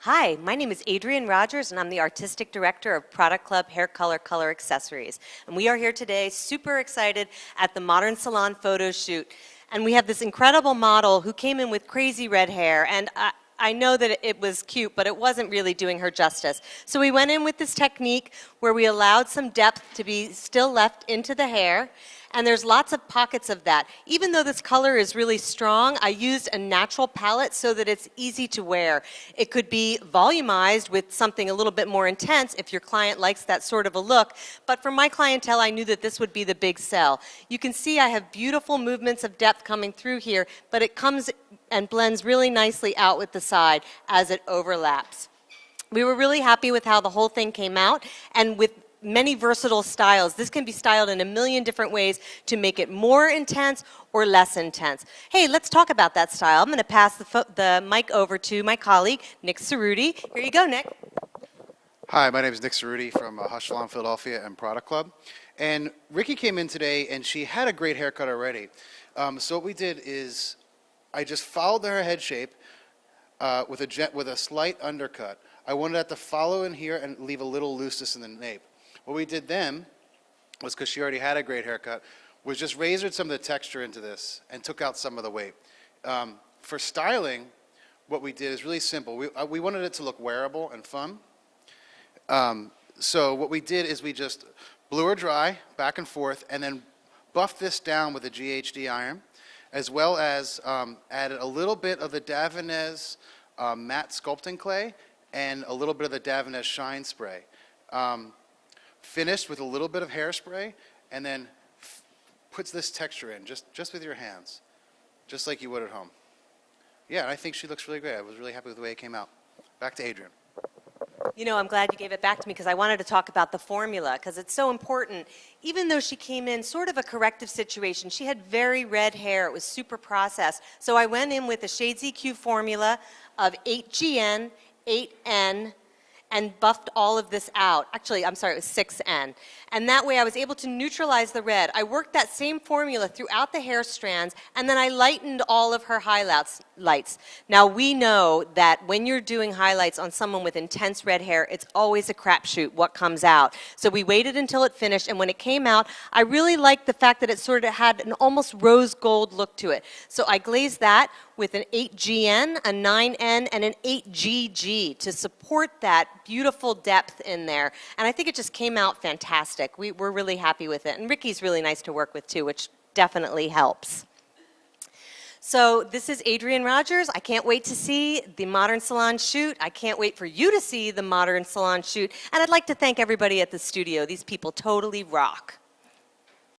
Hi, my name is Adrienne Rogers, and I'm the Artistic Director of Product Club Hair Color Accessories. And we are here today, super excited, at the Modern Salon photo shoot. And we have this incredible model who came in with crazy red hair, and I know that it was cute, but it wasn't really doing her justice. So we went in with this technique where we allowed some depth to be still left into the hair, and there's lots of pockets of that. Even though this color is really strong, I used a natural palette so that it's easy to wear. It could be volumized with something a little bit more intense if your client likes that sort of a look, but for my clientele, I knew that this would be the big sell. You can see I have beautiful movements of depth coming through here, but it comes and blends really nicely out with the side as it overlaps. We were really happy with how the whole thing came out, and with many versatile styles. This can be styled in a million different ways to make it more intense or less intense. Hey, let's talk about that style. I'm going to pass the mic over to my colleague, Nick Cerruti. Here you go, Nick. Hi, my name is Nick Cerruti from Hush Salon Philadelphia and Product Club. And Ricky came in today, and she had a great haircut already. So what we did is I just followed her head shape with a slight undercut. I wanted that to follow in here and leave a little looseness in the nape. What we did then was, because she already had a great haircut, was just razored some of the texture into this and took out some of the weight. For styling, what we did is really simple. We wanted it to look wearable and fun. So what we did is we just blew her dry back and forth and then buffed this down with a GHD iron, as well as added a little bit of the Davines matte sculpting clay and a little bit of the Davines shine spray. Finished with a little bit of hairspray, and then puts this texture in just with your hands, just like you would at home. Yeah, and I think she looks really great. I was really happy with the way it came out. Back to Adrienne. You know, I'm glad you gave it back to me because I wanted to talk about the formula because it's so important. Even though she came in sort of a corrective situation, she had very red hair. It was super processed. So I went in with a Shades EQ formula of 8GN, 8N, and buffed all of this out. Actually, I'm sorry, it was 6N. And that way I was able to neutralize the red. I worked that same formula throughout the hair strands, and then I lightened all of her highlights. Now, we know that when you're doing highlights on someone with intense red hair, it's always a crapshoot what comes out. So we waited until it finished, and when it came out, I really liked the fact that it sort of had an almost rose gold look to it. So I glazed that with an 8GN, a 9N, and an 8GG to support that beautiful depth in there. And I think it just came out fantastic. We're really happy with it. And Ricky's really nice to work with too, which definitely helps. So this is Adrienne Rogers. I can't wait to see the Modern Salon shoot. I can't wait for you to see the Modern Salon shoot. And I'd like to thank everybody at the studio. These people totally rock.